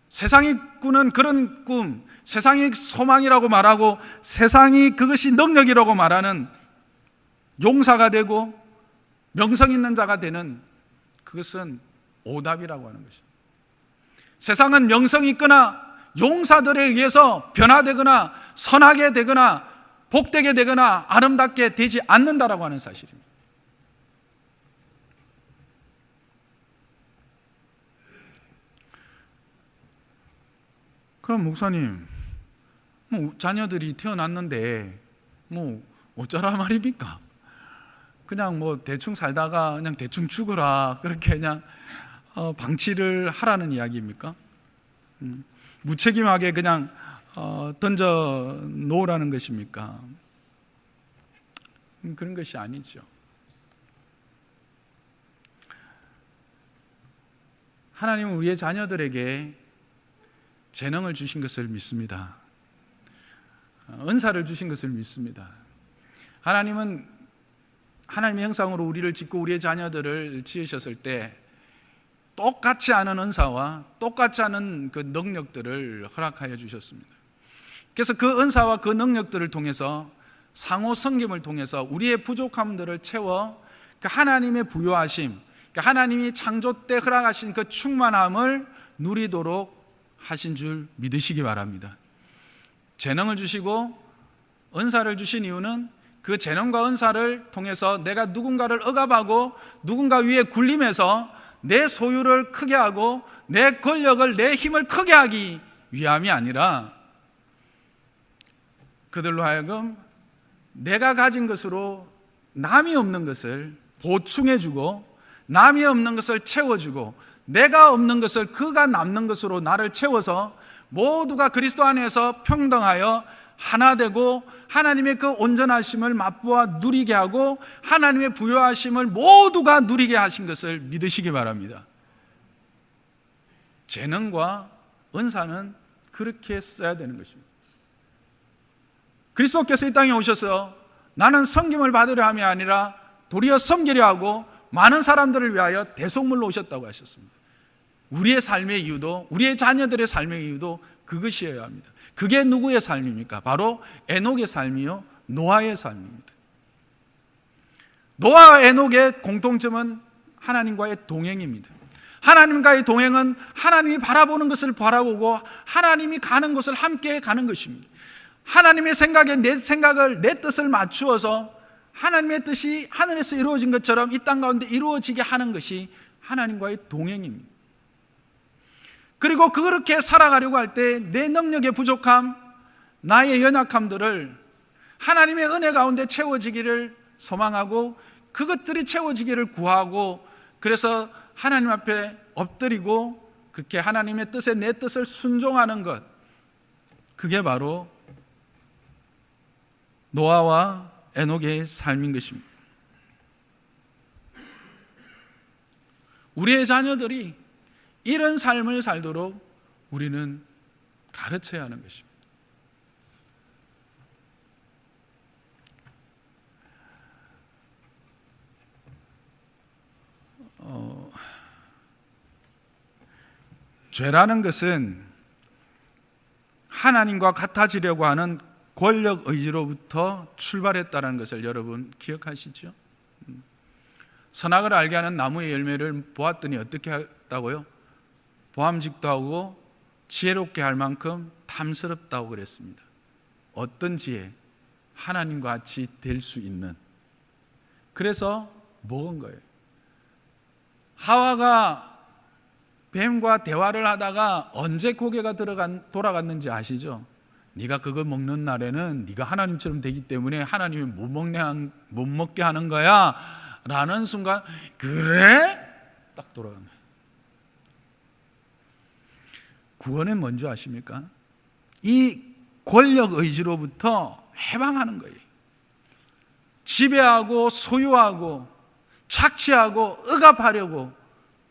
A: 세상이 꾸는 그런 꿈, 세상이 소망이라고 말하고 세상이 그것이 능력이라고 말하는 용사가 되고 명성 있는 자가 되는, 그것은 오답이라고 하는 것입니다. 세상은 명성이 있거나 용사들에 의해서 변화되거나 선하게 되거나 복되게 되거나 아름답게 되지 않는다라고 하는 사실입니다. 그럼 목사님, 자녀들이 태어났는데 어쩌라 말입니까? 그냥 대충 살다가 그냥 대충 죽어라, 그렇게 그냥 방치를 하라는 이야기입니까? 무책임하게 그냥 던져 놓으라는 것입니까? 그런 것이 아니죠. 하나님은 우리의 자녀들에게 재능을 주신 것을 믿습니다. 은사를 주신 것을 믿습니다. 하나님은 하나님의 형상으로 우리를 짓고 우리의 자녀들을 지으셨을 때 똑같지 않은 은사와 똑같지 않은 그 능력들을 허락하여 주셨습니다. 그래서 그 은사와 그 능력들을 통해서 상호 섬김을 통해서 우리의 부족함들을 채워 그 하나님의 부요하심, 그 하나님이 창조 때 허락하신 그 충만함을 누리도록 하신 줄 믿으시기 바랍니다. 재능을 주시고 은사를 주신 이유는 그 재능과 은사를 통해서 내가 누군가를 억압하고 누군가 위에 군림해서 내 소유를 크게 하고 내 권력을, 내 힘을 크게 하기 위함이 아니라 그들로 하여금 내가 가진 것으로 남이 없는 것을 보충해주고 남이 없는 것을 채워주고 내가 없는 것을 그가 남는 것으로 나를 채워서 모두가 그리스도 안에서 평등하여 하나 되고 하나님의 그 온전하심을 맛보아 누리게 하고 하나님의 부요하심을 모두가 누리게 하신 것을 믿으시기 바랍니다. 재능과 은사는 그렇게 써야 되는 것입니다. 그리스도께서 이 땅에 오셔서 나는 섬김을 받으려 함이 아니라 도리어 섬기려 하고 많은 사람들을 위하여 대속물로 오셨다고 하셨습니다. 우리의 삶의 이유도, 우리의 자녀들의 삶의 이유도 그것이어야 합니다. 그게 누구의 삶입니까? 바로 에녹의 삶이요, 노아의 삶입니다. 노아와 에녹의 공통점은 하나님과의 동행입니다. 하나님과의 동행은 하나님이 바라보는 것을 바라보고 하나님이 가는 곳을 함께 가는 것입니다. 하나님의 생각에 내 생각을, 내 뜻을 맞추어서 하나님의 뜻이 하늘에서 이루어진 것처럼 이 땅 가운데 이루어지게 하는 것이 하나님과의 동행입니다. 그리고 그렇게 살아가려고 할 때 내 능력의 부족함, 나의 연약함들을 하나님의 은혜 가운데 채워지기를 소망하고 그것들이 채워지기를 구하고 그래서 하나님 앞에 엎드리고 그렇게 하나님의 뜻에 내 뜻을 순종하는 것, 그게 바로 노아와 에녹의 삶인 것입니다. 우리의 자녀들이 이런 삶을 살도록 우리는 가르쳐야 하는 것입니다. 죄라는 것은 하나님과 같아지려고 하는 권력 의지로부터 출발했다는 것을 여러분 기억하시죠? 선악을 알게 하는 나무의 열매를 보았더니 어떻게 했다고요? 보암직도 하고 지혜롭게 할 만큼 탐스럽다고 그랬습니다. 어떤 지혜? 하나님과 같이 될 수 있는. 그래서 먹은 거예요. 하와가 뱀과 대화를 하다가 언제 고개가 돌아갔는지 아시죠? 네가 그거 먹는 날에는 네가 하나님처럼 되기 때문에 하나님이 못 먹게 하는 거야 라는 순간, 그래? 딱 돌아간 거예요. 구원은 뭔지 아십니까? 이 권력 의지로부터 해방하는 거예요. 지배하고 소유하고 착취하고 억압하려고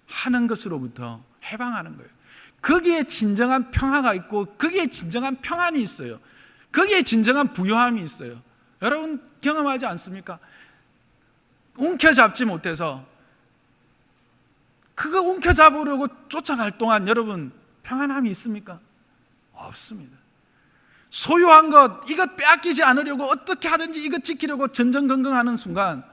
A: 하는 것으로부터 해방하는 거예요. 거기에 진정한 평화가 있고 거기에 진정한 평안이 있어요. 거기에 진정한 부요함이 있어요. 여러분 경험하지 않습니까? 움켜잡지 못해서 그거 움켜잡으려고 쫓아갈 동안 여러분 평안함이 있습니까? 없습니다. 소유한 것, 이것 빼앗기지 않으려고 어떻게 하든지 이것 지키려고 전전긍긍하는 순간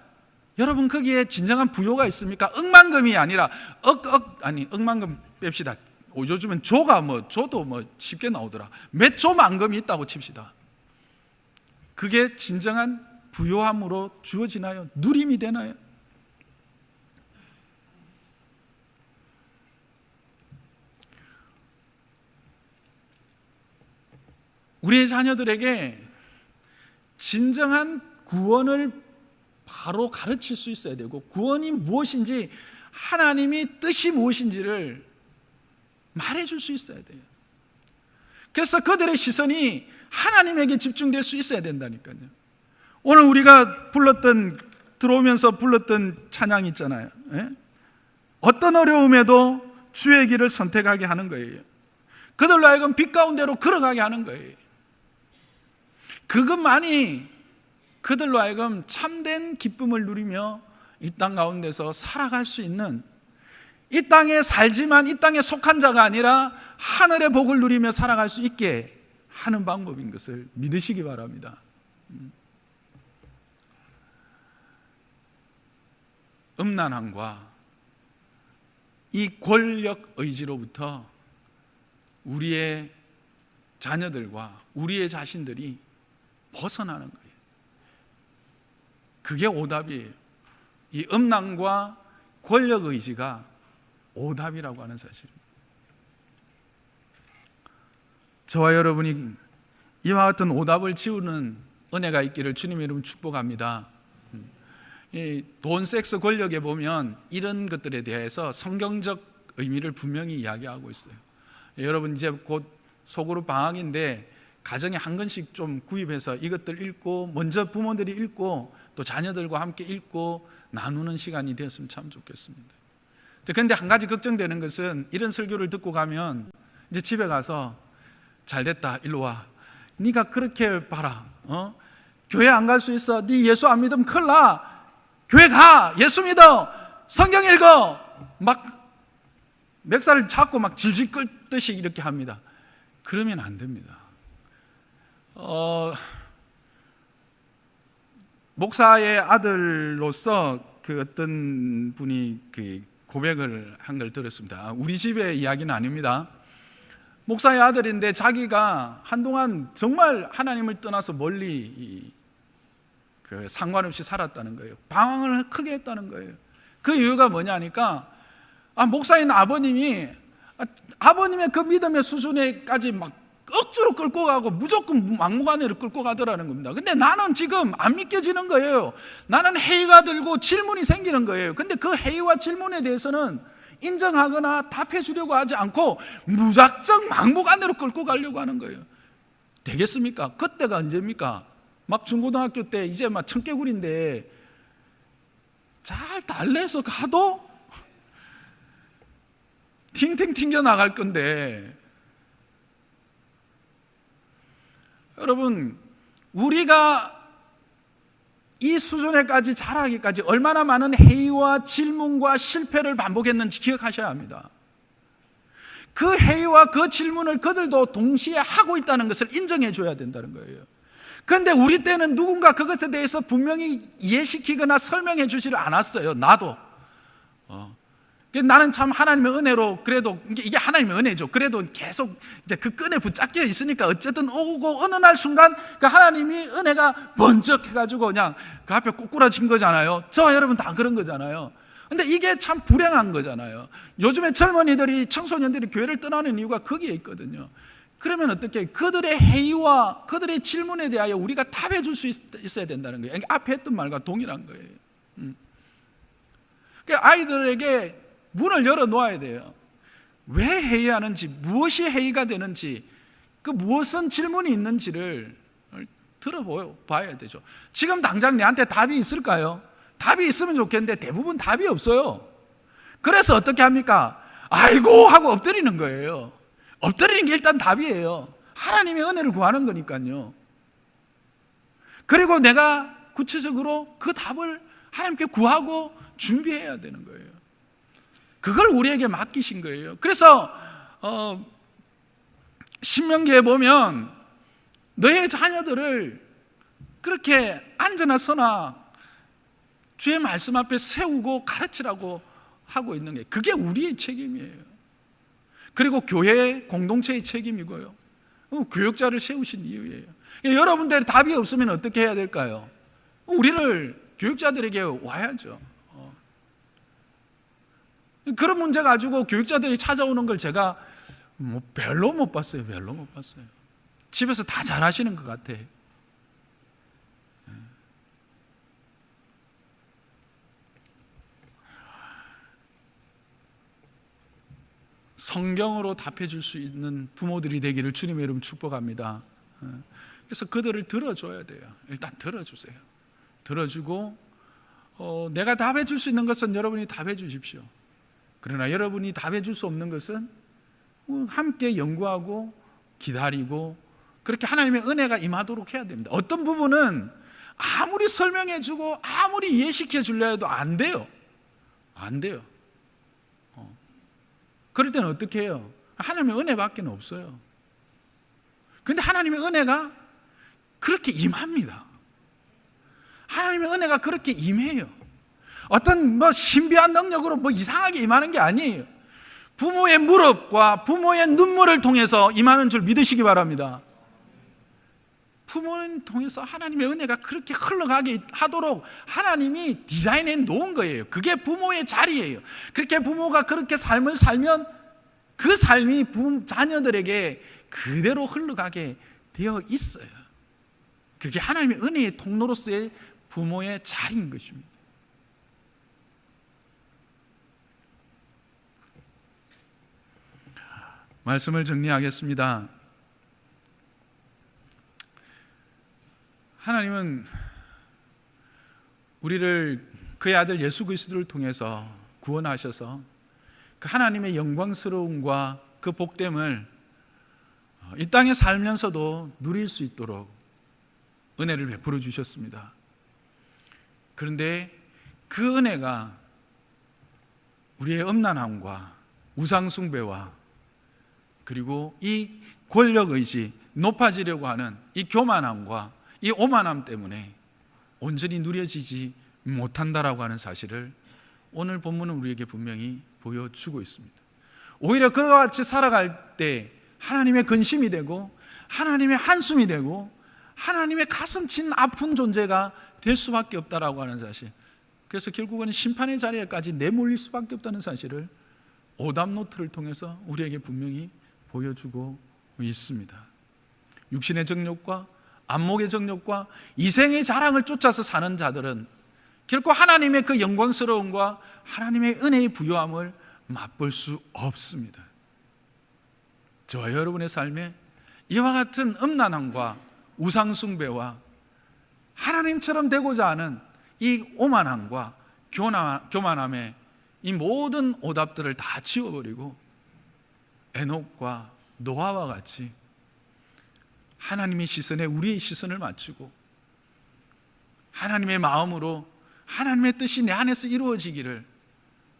A: 여러분 거기에 진정한 부요가 있습니까? 억만금이 아니라 억만금 뺍시다. 요즘엔 조도 쉽게 나오더라. 몇 조만금이 있다고 칩시다. 그게 진정한 부요함으로 주어지나요? 누림이 되나요? 우리의 자녀들에게 진정한 구원을 바로 가르칠 수 있어야 되고, 구원이 무엇인지, 하나님이 뜻이 무엇인지를 말해줄 수 있어야 돼요. 그래서 그들의 시선이 하나님에게 집중될 수 있어야 된다니까요. 오늘 우리가 들어오면서 불렀던 찬양 있잖아요. 예? 어떤 어려움에도 주의 길을 선택하게 하는 거예요. 그들로 하여금 빛 가운데로 걸어가게 하는 거예요. 그것만이 그들로 하여금 참된 기쁨을 누리며 이 땅 가운데서 살아갈 수 있는, 이 땅에 살지만 이 땅에 속한 자가 아니라 하늘의 복을 누리며 살아갈 수 있게 하는 방법인 것을 믿으시기 바랍니다. 음란함과 이 권력 의지로부터 우리의 자녀들과 우리의 자신들이 벗어나는 거예요. 그게 오답이에요. 이 음란과 권력 의지가 오답이라고 하는 사실입니다. 저와 여러분이 이와 같은 오답을 지우는 은혜가 있기를 주님의 이름으로 축복합니다. 이 돈, 섹스, 권력에 보면 이런 것들에 대해서 성경적 의미를 분명히 이야기하고 있어요. 여러분 이제 곧 소그룹 방학인데 가정에 한 권씩 좀 구입해서 이것들 읽고, 먼저 부모들이 읽고 또 자녀들과 함께 읽고 나누는 시간이 되었으면 참 좋겠습니다. 그런데 한 가지 걱정되는 것은, 이런 설교를 듣고 가면 이제 집에 가서 잘됐다, 일로 와, 네가 그렇게 봐라, 교회 안 갈 수 있어, 네 예수 안 믿으면 큰일 나, 교회 가, 예수 믿어, 성경 읽어, 막 멱살을 잡고 막 질질 끌듯이 이렇게 합니다. 그러면 안 됩니다. 목사의 아들로서 그 어떤 분이 그 고백을 한 걸 들었습니다. 우리 집의 이야기는 아닙니다. 목사의 아들인데 자기가 한동안 정말 하나님을 떠나서 멀리 그 상관없이 살았다는 거예요. 방황을 크게 했다는 거예요. 그 이유가 뭐냐니까, 목사인 아버님의 그 믿음의 수준에까지 막 억지로 끌고 가고 무조건 막무가내로 끌고 가더라는 겁니다. 근데 나는 지금 안 믿겨지는 거예요. 나는 회의가 들고 질문이 생기는 거예요. 근데 그 회의와 질문에 대해서는 인정하거나 답해 주려고 하지 않고 무작정 막무가내로 끌고 가려고 하는 거예요. 되겠습니까? 그때가 언제입니까? 막 중고등학교 때 이제 막 청개구리인데 잘 달래서 가도 팅팅 튕겨 나갈 건데, 여러분, 우리가 이 수준에까지 자라기까지 얼마나 많은 회의와 질문과 실패를 반복했는지 기억하셔야 합니다. 그 회의와 그 질문을 그들도 동시에 하고 있다는 것을 인정해 줘야 된다는 거예요. 그런데 우리 때는 누군가 그것에 대해서 분명히 이해시키거나 설명해 주지를 않았어요. 나도. 나는 참 하나님의 은혜로, 그래도 이게 하나님의 은혜죠. 그래도 계속 이제 그 끈에 붙잡혀 있으니까 어쨌든 오고 어느 날 순간 그 하나님이 은혜가 번쩍 해가지고 그냥 그 앞에 꼬꾸라진 거잖아요. 저와 여러분 다 그런 거잖아요. 근데 이게 참 불행한 거잖아요. 요즘에 젊은이들이, 청소년들이 교회를 떠나는 이유가 거기에 있거든요. 그러면 어떻게, 그들의 회의와 그들의 질문에 대하여 우리가 답해 줄 수 있어야 된다는 거예요. 앞에 했던 말과 동일한 거예요. 그러니까 아이들에게 문을 열어 놓아야 돼요. 왜 회의하는지, 무엇이 회의가 되는지, 그 무엇은 질문이 있는지를 들어봐야 되죠. 지금 당장 내한테 답이 있을까요? 답이 있으면 좋겠는데 대부분 답이 없어요. 그래서 어떻게 합니까? 아이고 하고 엎드리는 거예요. 엎드리는 게 일단 답이에요. 하나님의 은혜를 구하는 거니까요. 그리고 내가 구체적으로 그 답을 하나님께 구하고 준비해야 되는 거예요. 그걸 우리에게 맡기신 거예요. 그래서 신명기에 보면 너의 자녀들을 그렇게 앉으나 서나 주의 말씀 앞에 세우고 가르치라고 하고 있는 게, 그게 우리의 책임이에요. 그리고 교회의 공동체의 책임이고요. 교육자를 세우신 이유예요. 여러분들이 답이 없으면 어떻게 해야 될까요? 우리를, 교육자들에게 와야죠. 그런 문제 가지고 교육자들이 찾아오는 걸 제가 별로 못 봤어요. 집에서 다 잘하시는 것 같아. 성경으로 답해 줄 수 있는 부모들이 되기를 주님의 이름 축복합니다. 그래서 그들을 들어줘야 돼요. 일단 들어주세요. 들어주고 내가 답해 줄 수 있는 것은 여러분이 답해 주십시오. 그러나 여러분이 답해 줄 수 없는 것은 함께 연구하고 기다리고 그렇게 하나님의 은혜가 임하도록 해야 됩니다. 어떤 부분은 아무리 설명해 주고 아무리 이해시켜 주려 해도 안 돼요. 그럴 때는 어떻게 해요? 하나님의 은혜밖에 없어요. 그런데 하나님의 은혜가 그렇게 임합니다. 하나님의 은혜가 그렇게 임해요. 어떤 신비한 능력으로 이상하게 임하는 게 아니에요. 부모의 무릎과 부모의 눈물을 통해서 임하는 줄 믿으시기 바랍니다. 부모를 통해서 하나님의 은혜가 그렇게 흘러가게 하도록 하나님이 디자인해 놓은 거예요. 그게 부모의 자리예요. 그렇게 부모가 그렇게 삶을 살면 그 삶이 자녀들에게 그대로 흘러가게 되어 있어요. 그게 하나님의 은혜의 통로로서의 부모의 자리인 것입니다. 말씀을 정리하겠습니다. 하나님은 우리를 그의 아들 예수 그리스도를 통해서 구원하셔서 그 하나님의 영광스러움과 그 복됨을 이 땅에 살면서도 누릴 수 있도록 은혜를 베풀어 주셨습니다. 그런데 그 은혜가 우리의 음란함과 우상숭배와 그리고 이 권력의지, 높아지려고 하는 이 교만함과 이 오만함 때문에 온전히 누려지지 못한다라고 하는 사실을 오늘 본문은 우리에게 분명히 보여주고 있습니다. 오히려 그와 같이 살아갈 때 하나님의 근심이 되고 하나님의 한숨이 되고 하나님의 가슴 친 아픈 존재가 될 수밖에 없다라고 하는 사실, 그래서 결국은 심판의 자리에까지 내몰릴 수밖에 없다는 사실을 오답 노트를 통해서 우리에게 분명히 보여주고 있습니다. 육신의 정욕과 안목의 정욕과 이생의 자랑을 쫓아서 사는 자들은 결코 하나님의 그 영광스러움과 하나님의 은혜의 부요함을 맛볼 수 없습니다. 저와 여러분의 삶에 이와 같은 음란함과 우상숭배와 하나님처럼 되고자 하는 이 오만함과 교만함의 이 모든 오답들을 다 지워버리고 에녹과 노아와 같이 하나님의 시선에 우리의 시선을 맞추고 하나님의 마음으로 하나님의 뜻이 내 안에서 이루어지기를,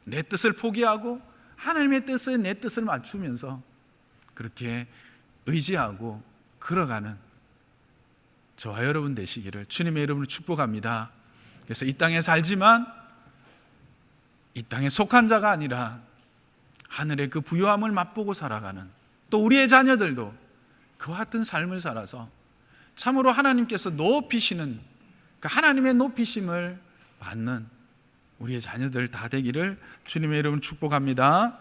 A: 내 뜻을 포기하고 하나님의 뜻에 내 뜻을 맞추면서 그렇게 의지하고 걸어가는 저와 여러분 되시기를 주님의 이름으로 축복합니다. 그래서 이 땅에 살지만 이 땅에 속한 자가 아니라 하늘의 그 부요함을 맛보고 살아가는, 또 우리의 자녀들도 그와 같은 삶을 살아서 참으로 하나님께서 높이시는 그 하나님의 높이심을 받는 우리의 자녀들 다 되기를 주님의 이름으로 축복합니다.